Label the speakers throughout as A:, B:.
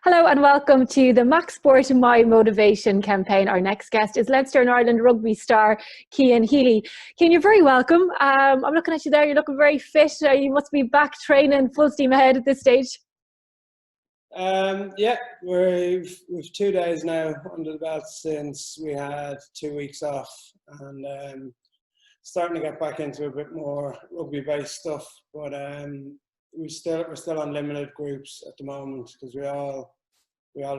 A: Hello and welcome to the Max Sport My Motivation campaign. Our next guest is Leinster and Ireland rugby star Cian Healy. Cian, you're very welcome. I'm looking at you there. You're looking very fit. You must be back training full steam ahead at this stage.
B: Yeah, we've 2 days now under the belt since we had 2 weeks off, and starting to get back into a bit more rugby-based stuff. But we're still on limited groups at the moment because we all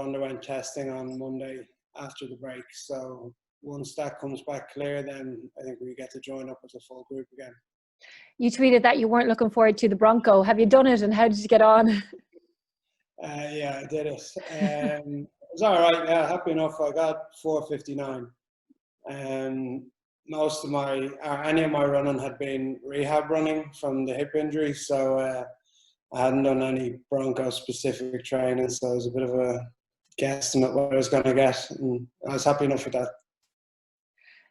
B: underwent testing on Monday after the break. So once that comes back clear, then I think we get to join up as a full group again.
A: You tweeted that you weren't looking forward to the Bronco. Have you done it, and how did you get on?
B: Yeah, I did it. It was all right. Yeah, happy enough. I got 4:59. Most of any of my running had been rehab running from the hip injury, so I hadn't done any Bronco specific training, so it was a bit of a guesstimate what I was going to get, and I was happy enough with that.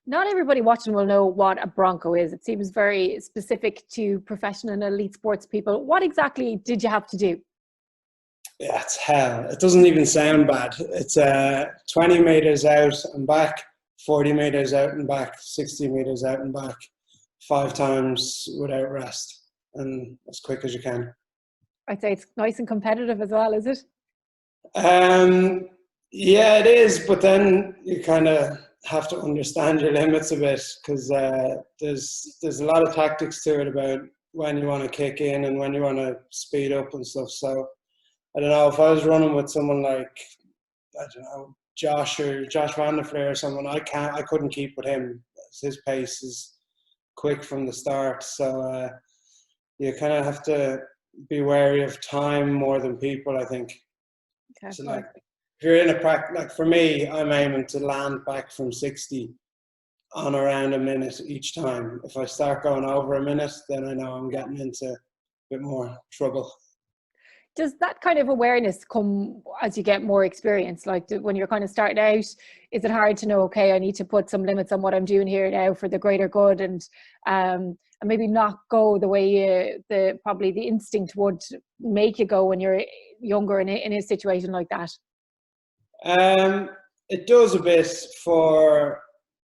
A: Not everybody watching will know what a Bronco is. It seems very specific to professional and elite sports people. What exactly did you have to do?
B: Yeah, it's hell. It doesn't even sound bad. It's 20 meters out and back, 40 meters out and back, 60 meters out and back, 5 times without rest, and as quick as you can.
A: I'd say it's nice and competitive as well, is it?
B: Yeah, it is, but then you kind of have to understand your limits a bit, because there's a lot of tactics to it about when you want to kick in and when you want to speed up and stuff. So I don't know, if I was running with someone like, I don't know, Josh Van der Fleer or someone, I couldn't keep with him. His pace is quick from the start, so you kind of have to be wary of time more than people, I think.
A: Okay.
B: So like, if you're in a practice, like for me, I'm aiming to land back from 60 on around a minute each time. If I start going over a minute, then I know I'm getting into a bit more trouble.
A: Does that kind of awareness come as you get more experience? Like when you're kind of starting out, is it hard to know, okay, I need to put some limits on what I'm doing here now for the greater good, and maybe not go the way probably the instinct would make you go when you're younger in a situation like that?
B: It does a bit for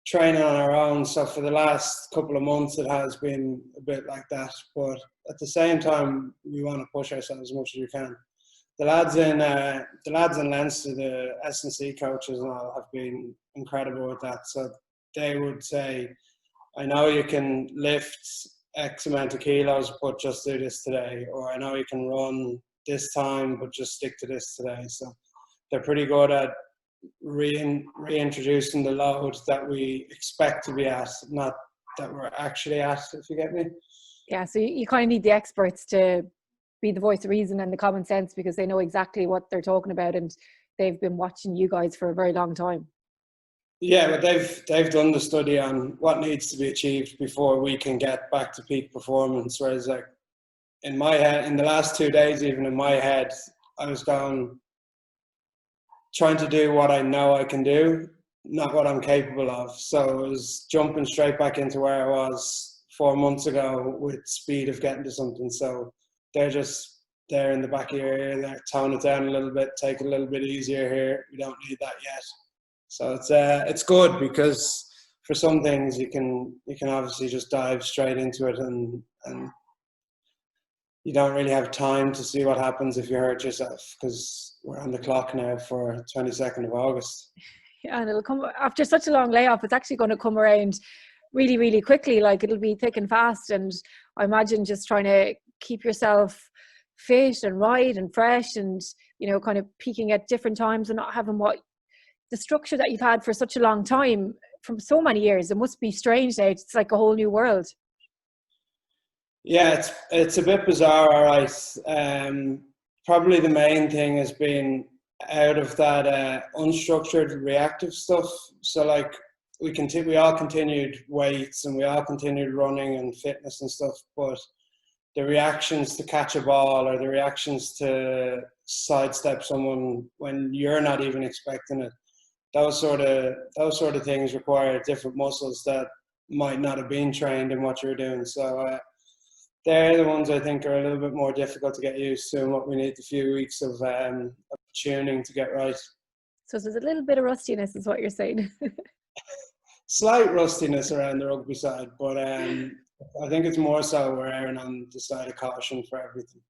B: training on our own. So for the last couple of months, it has been a bit like that. But at the same time, we want to push ourselves as much as we can. The lads in Leinster, the S&C coaches and all, have been incredible with that. So they would say, I know you can lift X amount of kilos, but just do this today. Or I know you can run this time, but just stick to this today. So they're pretty good at reintroducing the load that we expect to be at, not that we're actually at, if you get me.
A: Yeah, so you kind of need the experts to be the voice of reason and the common sense, because they know exactly what they're talking about and they've been watching you guys for a very long time.
B: Yeah, but they've done the study on what needs to be achieved before we can get back to peak performance. Whereas like in my head, in the last 2 days, even in my head, I was trying to do what I know I can do, not what I'm capable of. So it was jumping straight back into where I was 4 months ago with speed of getting to something. So they're just there in the back of your ear, they're tone it down a little bit, take it a little bit easier here. We don't need that yet. So it's good, because for some things you can obviously just dive straight into it, and you don't really have time to see what happens if you hurt yourself, because we're on the clock now for 22nd of August.
A: Yeah, and it'll come after such a long layoff. It's actually going to come around really, really quickly. Like, it'll be thick and fast. And I imagine just trying to keep yourself fit and right and fresh, and, you know, kind of peaking at different times and not having the structure that you've had for such a long time, from so many years. It must be strange now. It's like a whole new world.
B: Yeah, it's a bit bizarre, all right. Probably the main thing has been out of that unstructured reactive stuff. So like we all continued weights and we all continued running and fitness and stuff, but the reactions to catch a ball or the reactions to sidestep someone when you're not even expecting it, those sort of things require different muscles that might not have been trained in what you're doing. So they're the ones I think are a little bit more difficult to get used to, and what we need a few weeks of tuning to get right.
A: So there's a little bit of rustiness, is what you're saying.
B: Slight rustiness around the rugby side, but I think it's more so we're erring on the side of caution for everything.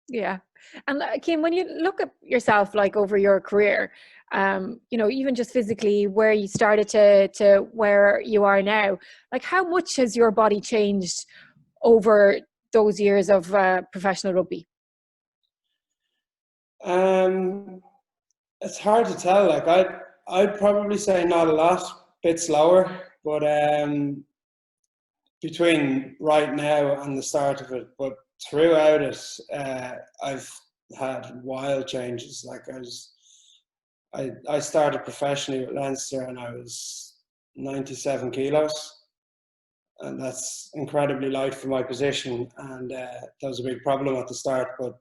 A: Yeah. And Kim, when you look at yourself, like over your career, even just physically where you started to where you are now, like how much has your body changed over those years of professional rugby?
B: It's hard to tell. Like I'd probably say not a lot, bit slower, but between right now and the start of it, but throughout it, I've had wild changes. Like I started professionally with Leinster and I was 97 kilos, and that's incredibly light for my position. And that was a big problem at the start, but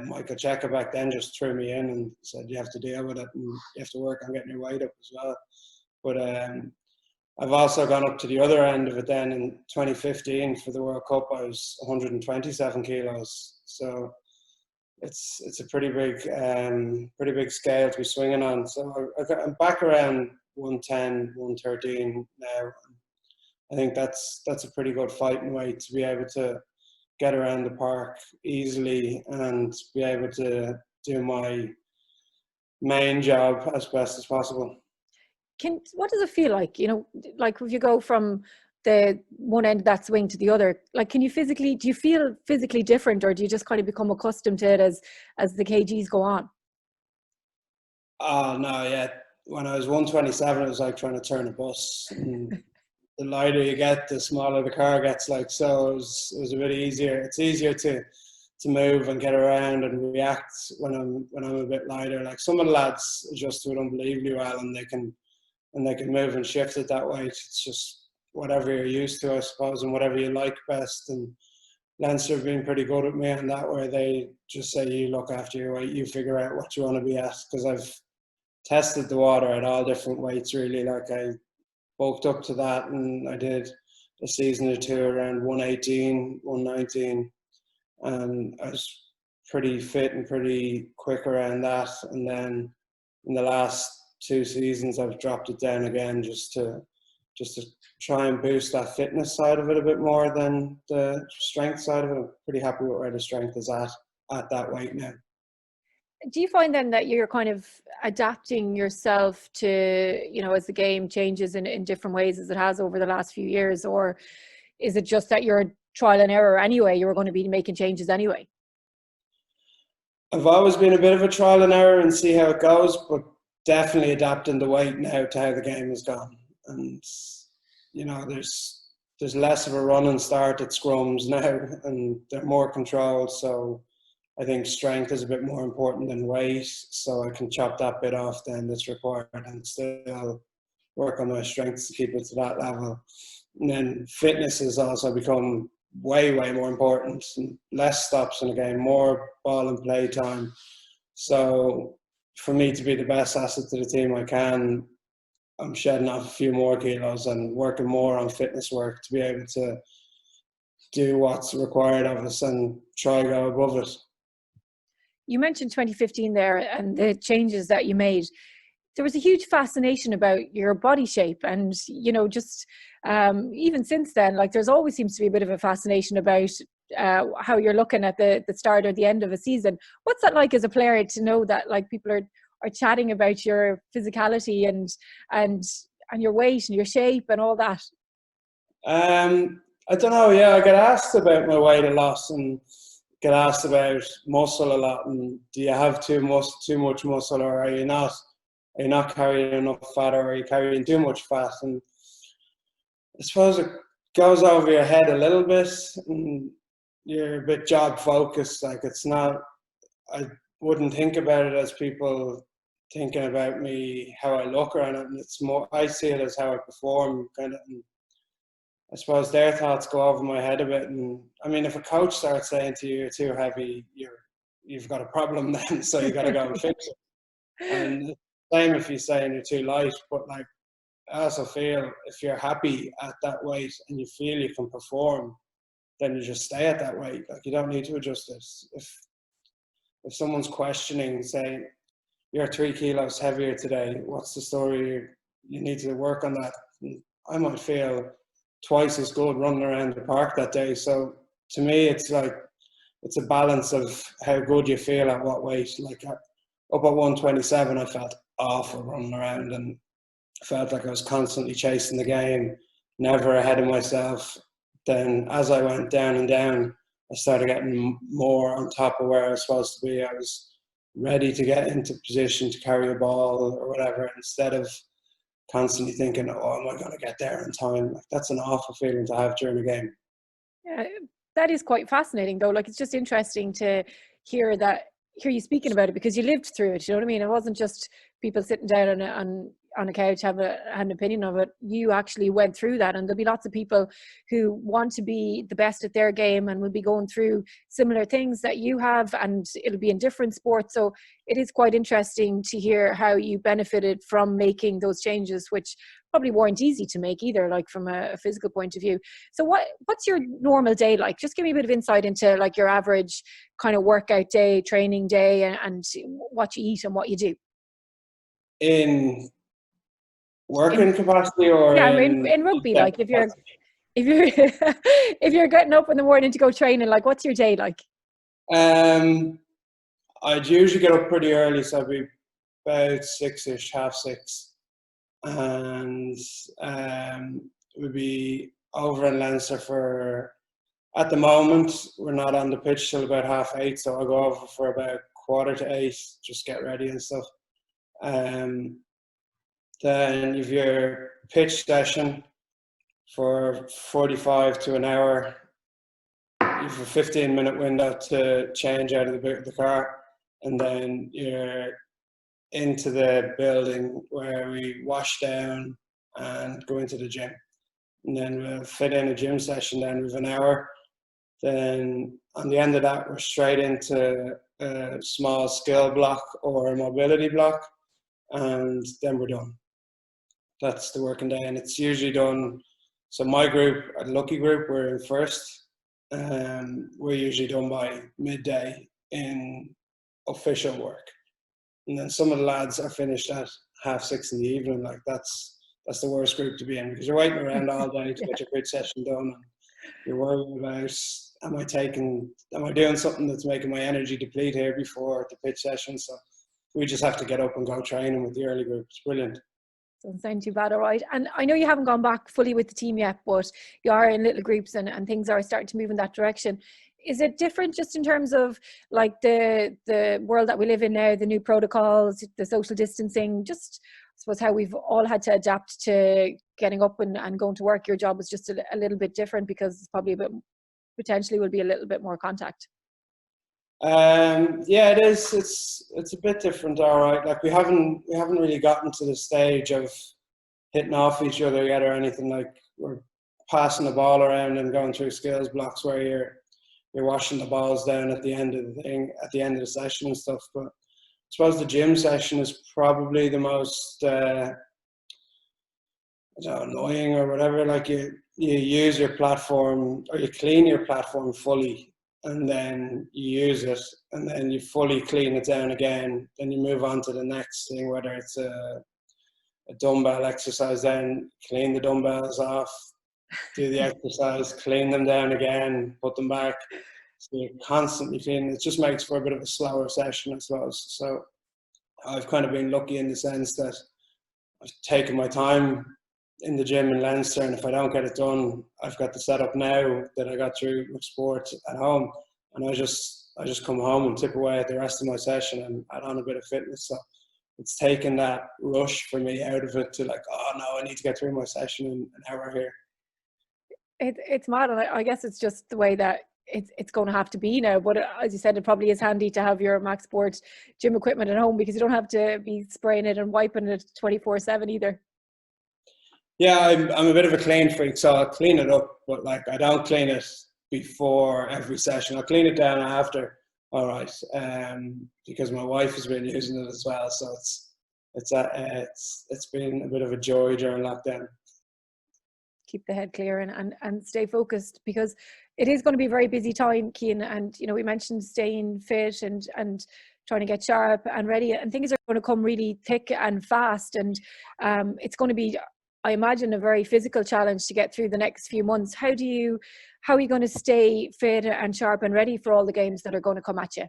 B: Michael Checker back then just threw me in and said, you have to deal with it and you have to work on getting your weight up as well. But I've also gone up to the other end of it then in 2015 for the World Cup. I was 127 kilos. So it's a pretty big scale to be swinging on. So I'm back around 110, 113 now. I think that's a pretty good fighting weight to be able to get around the park easily and be able to do my main job as best as possible.
A: What does it feel like? Like if you go from the one end of that swing to the other, like do you feel physically different, or do you just kind of become accustomed to it as the kgs go on?
B: Oh no, yeah. When I was 127, it was like trying to turn a bus. And the lighter you get, the smaller the car gets. Like, so it was a bit easier. It's easier to move and get around and react when I'm a bit lighter. Like some of the lads adjust to it unbelievably well, and they can move and shift it that way. It's just whatever you're used to, I suppose, and whatever you like best. And Leinster have been pretty good at me on that, where they just say, you look after your weight, you figure out what you want to be at. Because I've tested the water at all different weights, really. Like I bulked up to that, and I did a season or two around 118, 119, and I was pretty fit and pretty quick around that. And then in the last 2 seasons, I've dropped it down again just to try and boost that fitness side of it a bit more than the strength side of it. I'm pretty happy with where the strength is at that weight now.
A: Do you find then that you're kind of adapting yourself to, as the game changes in different ways as it has over the last few years, or is it just that you're trial and error anyway? You were going to be making changes anyway?
B: I've always been a bit of a trial and error and see how it goes, but definitely adapting the weight now to how the game has gone. And there's less of a run and start at scrums now, and they're more controlled. So I think strength is a bit more important than weight. So I can chop that bit off then that's required and still work on my strengths to keep it to that level. And then fitness has also become way more important, and less stops in the game, more ball and play time. So for me to be the best asset to the team I can, I'm shedding off a few more kilos and working more on fitness work to be able to do what's required of us and try to go above it.
A: You mentioned 2015 there and the changes that you made. There was a huge fascination about your body shape, and just even since then, like there's always seems to be a bit of a fascination about how you're looking at the start or the end of a season. What's that like as a player to know that like people are chatting about your physicality and your weight and your shape and all that?
B: I don't know. Yeah, I get asked about my weight a lot and get asked about muscle a lot. And do you have too much muscle, or are you not? Are you not carrying enough fat, or are you carrying too much fat? And I suppose it goes over your head a little bit, and you're a bit job focused. Like it's not. I wouldn't think about it as people thinking about me, how I look around it, and it's more. I see it as how I perform, kind of. And I suppose their thoughts go over my head a bit. And I mean, if a coach starts saying to you, "You're too heavy," you've got a problem then. So you got to go and fix it. And same if you're saying you're too light, but like I also feel if you're happy at that weight and you feel you can perform, then you just stay at that weight. Like, you don't need to adjust it. If someone's questioning, say, you're 3 kilos heavier today, what's the story? You need to work on that. I might feel twice as good running around the park that day. So to me, it's like, it's a balance of how good you feel at what weight. Like, up at 127, I felt awful running around, and felt like I was constantly chasing the game, never ahead of myself. Then as I went down and down, I started getting more on top of where I was supposed to be. I was ready to get into position to carry a ball or whatever, instead of constantly thinking, oh, am I going to get there in time? Like, that's an awful feeling to have during a game.
A: Yeah, that is quite fascinating though. Like, it's just interesting to hear you speaking about it, because you lived through it. You know what I mean? It wasn't just people sitting down on a couch had an opinion of it. You actually went through that, and there'll be lots of people who want to be the best at their game and will be going through similar things that you have, and it'll be in different sports. So it is quite interesting to hear how you benefited from making those changes, which probably weren't easy to make either, like from a physical point of view. So what's your normal day like? Just give me a bit of insight into like your average kind of workout day, training day, and what you eat and what you do.
B: In working capacity, or
A: Yeah, I mean, in rugby, like if you're if you're getting up in the morning to go training, like what's your day like?
B: I'd usually get up pretty early, so I'd be about 6ish, 6:30, and we'd be over in Leinster for, at the moment, we're not on the pitch till about 8:30, so I'll go over for about 7:45, just get ready and stuff. Then you've your pitch session for 45 to an hour. You've a 15-minute window to change out of the car, and then you're into the building where we wash down and go into the gym. And then we'll fit in a gym session then with an hour. Then on the end of that, we're straight into a small skill block or a mobility block, and then we're done. That's the working day, and it's usually done. So my group, a lucky group, we're in first. We're usually done by midday in official work, and then some of the lads are finished at 6:30 in the evening. Like, that's the worst group to be in, because you're waiting around all day to get your pitch session done, and you're worried about, am I doing something that's making my energy deplete here before the pitch session? So we just have to get up and go training with the early group. It's brilliant.
A: Doesn't sound too bad, all right. And I know you haven't gone back fully with the team yet, but you are in little groups, and things are starting to move in that direction. Is it different just in terms of like the world that we live in now, the new protocols, the social distancing, just I suppose how we've all had to adapt to getting up and going to work? Your job was just a little bit different, because it's probably potentially will be a little bit more contact.
B: Yeah, it is. It's a bit different, all right. Like, we haven't really gotten to the stage of hitting off each other yet or anything. Like, we're passing the ball around and going through skills blocks where you're washing the balls down at the end of the session and stuff. But I suppose the gym session is probably the most annoying or whatever. Like, you use your platform, or you clean your platform fully, and then you use it, and then you fully clean it down again. Then you move on to the next thing, whether it's a dumbbell exercise, then clean the dumbbells off, do the exercise, clean them down again, put them back. So you're constantly cleaning. It just makes for a bit of a slower session, I suppose. So I've kind of been lucky in the sense that I've taken my time in the gym in Leinster, and if I don't get it done, I've got the setup now that I got through with sport at home, and I just come home and tip away at the rest of my session and add on a bit of fitness. So it's taken that rush for me out of it to like, oh no, I need to get through my session in an hour here.
A: It's mad, and I guess it's just the way that it's going to have to be now. But as you said, it probably is handy to have your Max Sport gym equipment at home, because you don't have to be spraying it and wiping it 24/7 either.
B: Yeah, I'm a bit of a clean freak, so I'll clean it up, but like, I don't clean it before every session. I'll clean it down after, all right, because my wife has been using it as well, so it's been a bit of a joy during lockdown.
A: Keep the head clear and stay focused, because It is going to be a very busy time, Cian, and we mentioned staying fit and trying to get sharp and ready, and things are going to come really thick and fast, and it's going to be, I imagine, a very physical challenge to get through the next few months. How are you going to stay fit and sharp and ready for all the games that are going to come at you?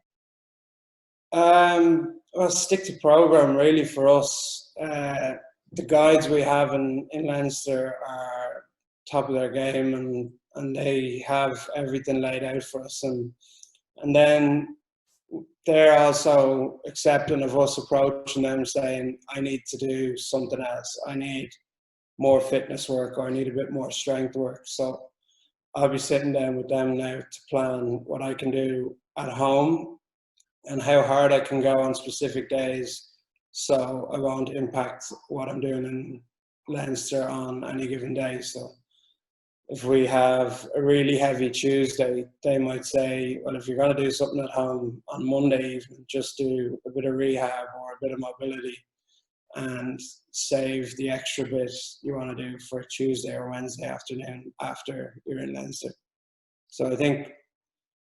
B: Well, stick to program really for us. The guides we have in Leinster are top of their game, and they have everything laid out for us, and then they're also accepting of us approaching them saying, I need to do something else. I need more fitness work, or I need a bit more strength work. So I'll be sitting down with them now to plan what I can do at home and how hard I can go on specific days, so I won't impact what I'm doing in Leinster on any given day. So if we have a really heavy Tuesday, they might say, well, if you're going to do something at home on Monday evening, just do a bit of rehab or a bit of mobility and save the extra bit you want to do for Tuesday or Wednesday afternoon after you're in Leinster. So I think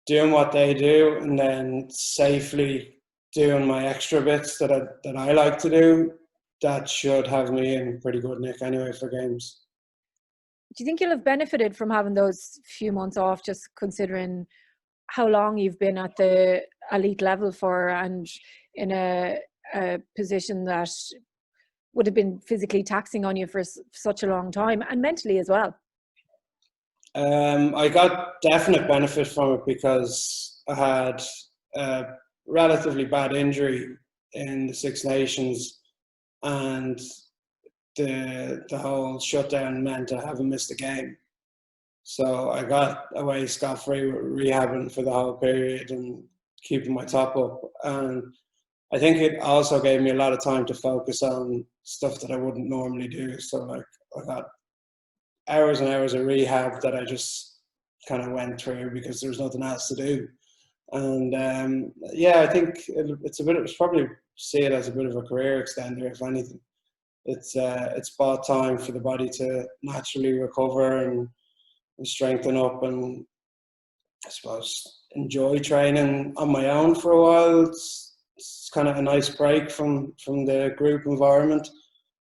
B: doing what they do and then safely doing my extra bits that I like to do, that should have me in pretty good nick anyway for games.
A: Do you think you'll have benefited from having those few months off, just considering how long you've been at the elite level for, and in a position that would have been physically taxing on you for such a long time, and mentally as well?
B: I got definite benefit from it because I had a relatively bad injury in the Six Nations, and the whole shutdown meant I haven't missed a game. So I got away scot-free with rehabbing for the whole period and keeping my top up. And I think it also gave me a lot of time to focus on stuff that I wouldn't normally do. So like I got hours and hours of rehab that I just kind of went through because there was nothing else to do. And yeah, I think it's probably see it as a bit of a career extender, if anything. It's bought time for the body to naturally recover and strengthen up, and I suppose enjoy training on my own for a while. It's kind of a nice break from the group environment.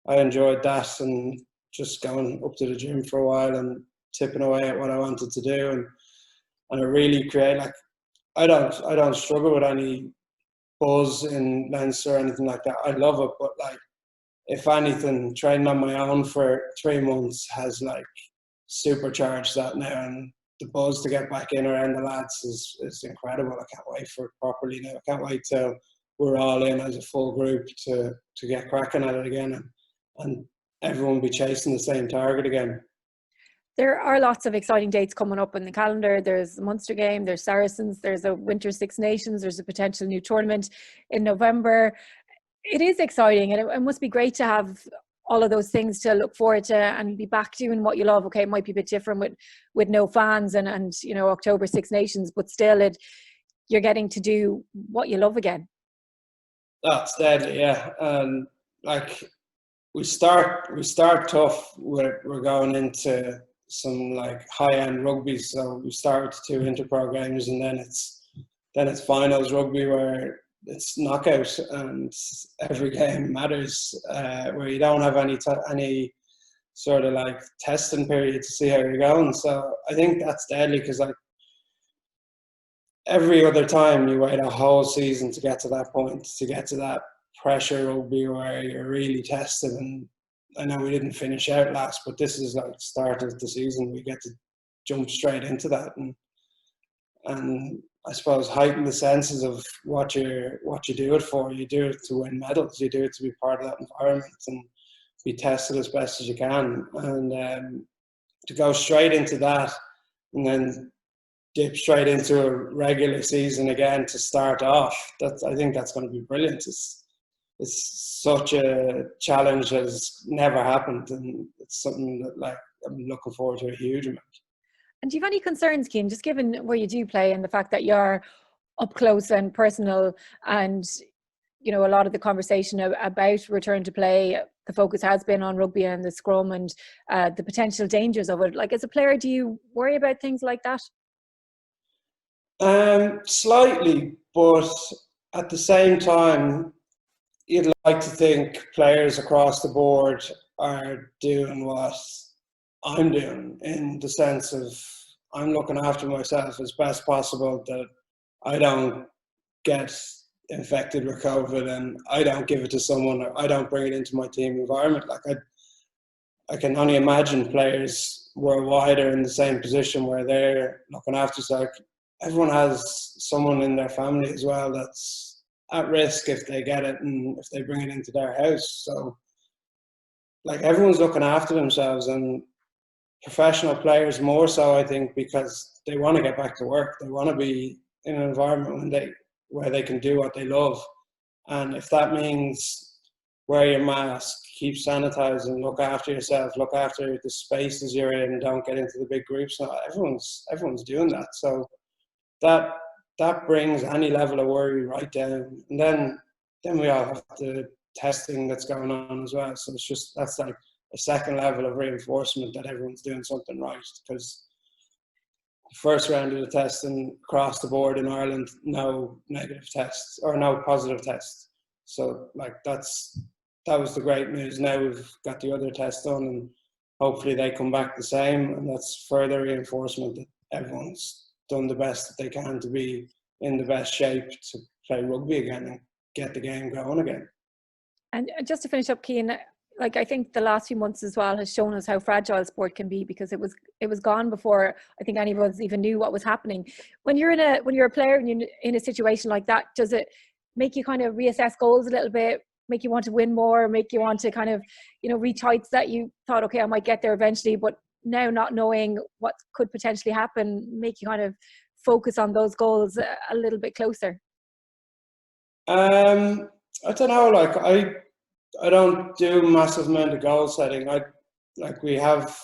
B: I enjoyed that, and just going up to the gym for a while and tipping away at what I wanted to do, and I really create, like, I don't struggle with any buzz in Leinster or anything like that. I love it, but like, if anything, training on my own for 3 months has like supercharged that now, and the buzz to get back in around the lads is incredible. I can't wait for it properly now. I can't wait till we're all in as a full group to get cracking at it again, and everyone be chasing the same target again.
A: There are lots of exciting dates coming up in the calendar. There's the Munster game, there's Saracens, there's a Winter Six Nations, there's a potential new tournament in November. It is exciting, and it must be great to have all of those things to look forward to and be back doing what you love. Okay, it might be a bit different with no fans and October Six Nations, but still you're getting to do what you love again.
B: That's deadly, yeah. And like we start tough. We're going into some like high-end rugby, so we start with 2 inter-pro games, and then it's finals rugby where it's knockout and every game matters, where you don't have any sort of like testing period to see how you're going. So I think that's deadly, because like every other time you wait a whole season to get to that point, to get to that pressure rugby where you're really tested. And I know we didn't finish out last, but this is like the start of the season. We get to jump straight into that, and I suppose heighten the senses of what you do it for. You do it to win medals. You do it to be part of that environment and be tested as best as you can. And to go straight into that and then dip straight into a regular season again to start off, I think that's going to be brilliant. It's such a challenge that has never happened, and it's something that like I'm looking forward to a huge amount.
A: And do you have any concerns, Cian, just given where you do play and the fact that you're up close and personal, and a lot of the conversation about return to play, the focus has been on rugby and the scrum and the potential dangers of it. Like, as a player, do you worry about things like that?
B: Slightly, but at the same time, you'd like to think players across the board are doing what I'm doing, in the sense of I'm looking after myself as best possible, that I don't get infected with COVID and I don't give it to someone, or I don't bring it into my team environment. Like I can only imagine players worldwide are in the same position where they're looking after. So like, everyone has someone in their family as well that's at risk if they get it and if they bring it into their house. So like everyone's looking after themselves, and professional players more so, I think, because they want to get back to work. They want to be in an environment where they can do what they love. And if that means wear your mask, keep sanitizing, look after yourself, look after the spaces you're in, don't get into the big groups. Now, everyone's doing that. So that brings any level of worry right down. And then we all have the testing that's going on as well. So it's just, that's like a second level of reinforcement that everyone's doing something right, because the first round of the testing across the board in Ireland, no negative tests or no positive tests. So like that was the great news. Now we've got the other tests done, and hopefully they come back the same, and that's further reinforcement that everyone's done the best that they can to be in the best shape to play rugby again and get the game going again.
A: And just to finish up, Cian, like I think the last few months as well has shown us how fragile sport can be, because it was gone before I think any of us even knew what was happening. When you're a player and you're in a situation like that, does it make you kind of reassess goals a little bit, make you want to win more, make you want to kind of, reach heights that you thought, okay, I might get there eventually, but now not knowing what could potentially happen, make you kind of focus on those goals a little bit closer?
B: I don't know, like I don't do massive amount of goal setting. We have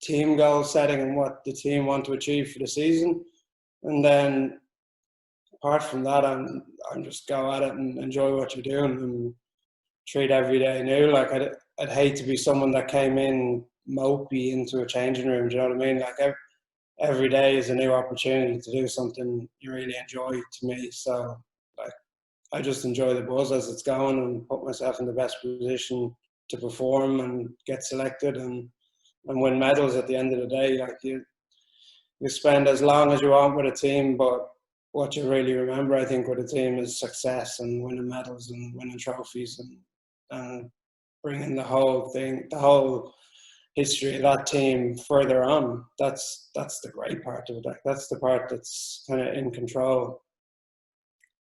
B: team goal setting and what the team want to achieve for the season, and then apart from that, I'm just go at it and enjoy what you're doing and treat every day new. Like I'd hate to be someone that came in mopey into a changing room. Do you know what I mean? Like every day is a new opportunity to do something you really enjoy. To me, so like I just enjoy the buzz as it's going and put myself in the best position to perform and get selected and win medals at the end of the day. Like you spend as long as you want with a team, but what you really remember, I think, with a team is success and winning medals and winning trophies and bringing the whole history of that team further on. That's the great part of it. Like that's the part that's kind of in control.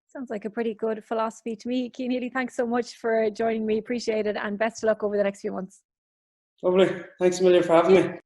A: Sounds like a pretty good philosophy to me. Cian Healy, thanks so much for joining me. Appreciate it, and best of luck over the next few months.
B: Lovely. Thanks a million for having me.